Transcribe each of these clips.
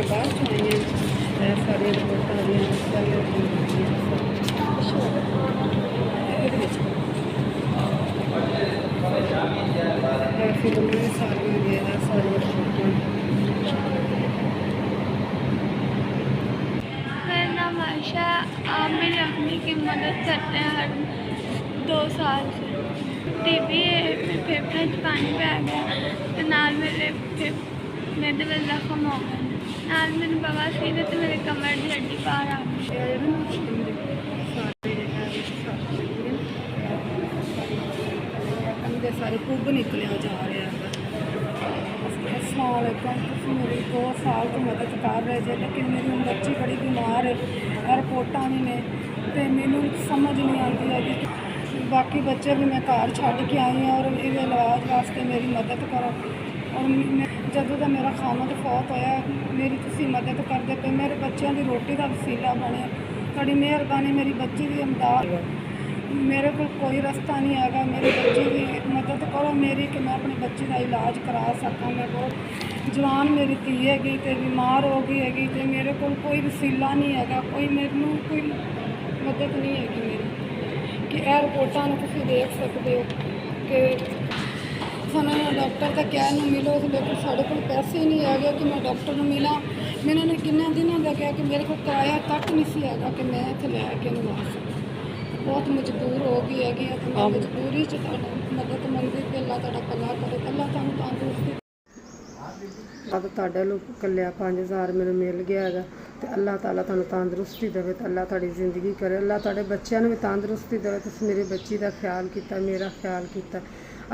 ਬਾਅਦ 'ਚ ਆਈਆਂ ਇਹ ਸਾਰੀਆਂ ਰਿਪੋਰਟਾਂ ਦੀਆਂ ਪਹਿਲੇ ਇਹਦੇ ਵਿੱਚ फिर उन्होंने सारियाँ गया सारियाँ रिपोर्टां। मेरा नाम आयशा है। आप मेरी अम्मी की मदद करते हैं हर 2 साल से। टीबी फेफड़े पानी पै गया तो नाल मेरे मेरे जख्म हो गए नाल मेरे बवासीर तो मेरे कमर की हड्डी बाहर आ गई। सारे कुब निकलिया जा रहा है। अस्सलामुअलैकुम। तुम मेरी 2 साल तो मदद कर रहे थे लेकिन मेरी बच्ची बड़ी बीमार है रिपोर्टां भी ने तो मैनू समझ नहीं आती है कि बाकी बच्चे भी मैं घर छड़ के आई हूँ और ये इलाज वास्ते मेरी मदद करो। और जदों का मेरा खामद फौत होया मेरी तुसी मदद करते पे मेरे बच्चों की रोटी का वसीला बने। थोड़ी मेहरबानी मेरी बच्ची की इमदाद। मेरे को कोई रास्ता नहीं है मेरी बच्ची की मदद करो मेरी कि मैं अपने बच्चे का इलाज करा सका। मैं बहुत जवान मेरी धी हैगी तो बीमार हो गई हैगी तो मेरे को कोई वसीला नहीं है कोई मेरे कोई मदद नहीं हैगी मेरी कि यह रिपोर्टां तुम देख सकते हो कि सानू डॉक्टर का कहने मिलो लेकिन साढ़े को पैसे ही नहीं है कि मैं डॉक्टर को मिला। मैंने किन्ने दिनों का कहा कि मेरे को किराया तक नहीं सी है कि मैं इत्थे लैके आ सका। बहुत मजबूर हो गई हैगी तो मैं मजबूरी च मदद मंगी कि अल्लाह तुहाडा भला करे। अल्लाह तुहानू तंदुरुस्ती अब तुहाडे लोग कल्लिया 5000 मैनूं मिल गया है तो अल्लाह ताला तुहानू तंदुरुस्ती देवे तो अल्लाह तुहाडी जिंदगी करे। अल्लाह तुहाडे बच्चों भी तंदुरुस्ती देवे। तुसीं मेरी बच्ची का ख्याल किया मेरा ख्याल किया।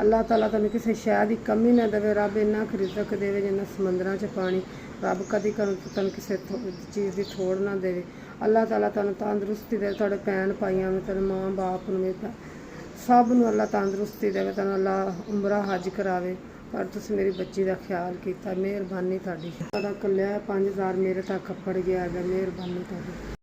अल्लाह ताला तुहानू किसी शै की कमी ना देवे। रब इन्ना रिज़्क देवे जिन्ना समुद्रां च पानी। रब कदी तुहानू किसी चीज़ की थोड़ ना देवे। अल्लाह ताला तुहानू तंदुरुस्ती दे। तुहाडे भैन भाइयों में तेरे माँ बाप में सब नूं अल्लाह तंदुरुस्ती देवे। तुहानू अल्लाह उमरा हज करावे। पर तुसीं मेरी बच्ची का ख्याल किया मेहरबानी तुहाडी। तुहाडा कल्लिया 5000 मेरे तक खप्पड़ गया है मेहरबानी तुहाडी।